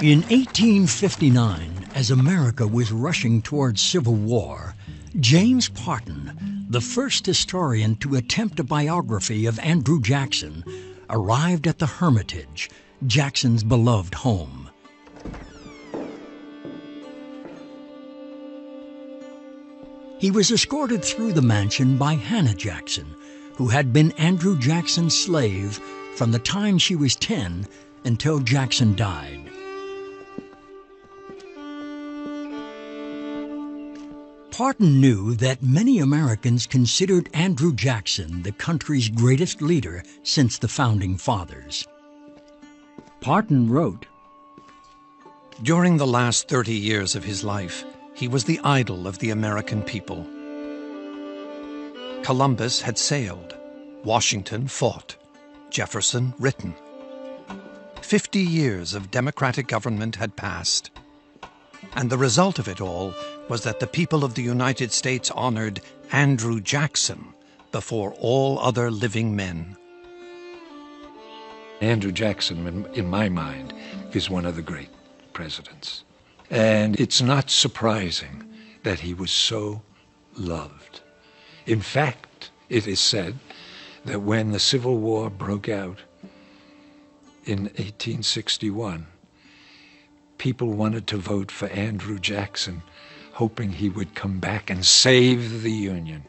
In 1859, as America was rushing towards civil war, James Parton, the first historian to attempt a biography of Andrew Jackson, arrived at the Hermitage, Jackson's beloved home. He was escorted through the mansion by Hannah Jackson, who had been Andrew Jackson's slave from the time she was 10 until Jackson died. Parton knew that many Americans considered Andrew Jackson the country's greatest leader since the Founding Fathers. Parton wrote, "During the last 30 years of his life, he was the idol of the American people. Columbus had sailed, Washington fought, Jefferson written. 50 years of democratic government had passed, and the result of it all was that the people of the United States honored Andrew Jackson before all other living men." Andrew Jackson, in my mind, is one of the great presidents. And it's not surprising that he was so loved. In fact, it is said that when the Civil War broke out in 1861, people wanted to vote for Andrew Jackson, hoping he would come back and save the Union.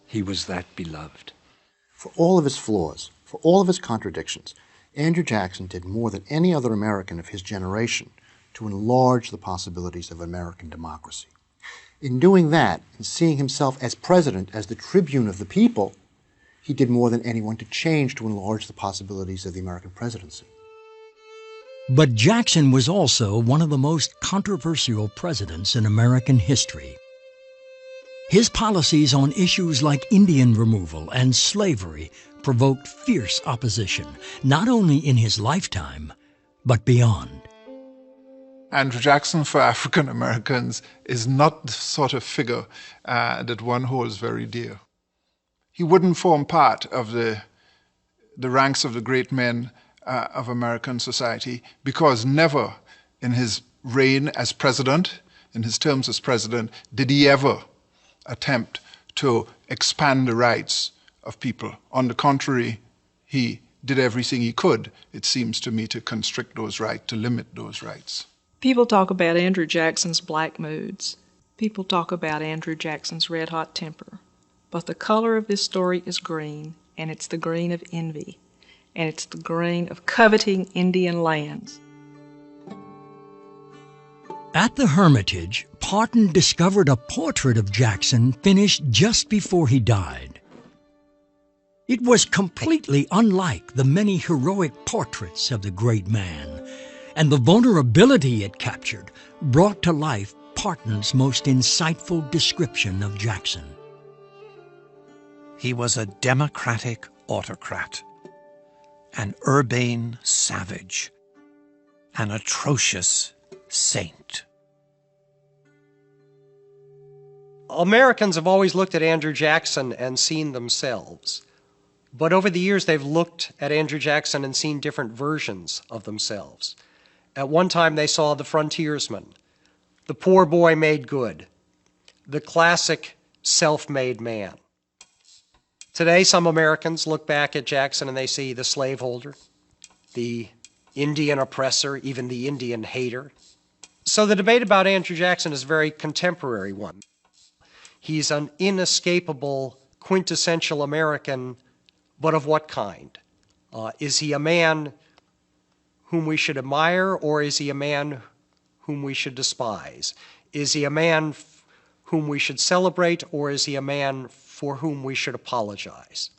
He was that beloved. For all of his flaws, for all of his contradictions, Andrew Jackson did more than any other American of his generation to enlarge the possibilities of American democracy. In doing that, and seeing himself as president, as the tribune of the people, he did more than anyone to change to enlarge the possibilities of the American presidency. But Jackson was also one of the most controversial presidents in American history. His policies on issues like Indian removal and slavery provoked fierce opposition, not only in his lifetime, but beyond. Andrew Jackson, for African Americans, is not the sort of figure that one holds very dear. He wouldn't form part of the ranks of the great men of American society, because never in his reign as president, in his terms as president, did he ever attempt to expand the rights of people. On the contrary, he did everything he could, it seems to me, to constrict those rights, to limit those rights. People talk about Andrew Jackson's black moods. People talk about Andrew Jackson's red-hot temper. But the color of this story is green, and it's the green of envy. And it's the green of coveting Indian lands. At the Hermitage, Parton discovered a portrait of Jackson finished just before he died. It was completely unlike the many heroic portraits of the great man, and the vulnerability it captured brought to life Parton's most insightful description of Jackson. He was a democratic autocrat, an urbane savage, an atrocious saint. Americans have always looked at Andrew Jackson and seen themselves. But over the years, they've looked at Andrew Jackson and seen different versions of themselves. At one time, they saw the frontiersman, the poor boy made good, the classic self-made man. Today, some Americans look back at Jackson and they see the slaveholder, the Indian oppressor, even the Indian hater. So the debate about Andrew Jackson is a very contemporary one. He's an inescapable, quintessential American, but of what kind? Is he a man whom we should admire, or is he a man whom we should despise? Is he a man whom we should celebrate, or is he a man for whom we should apologize?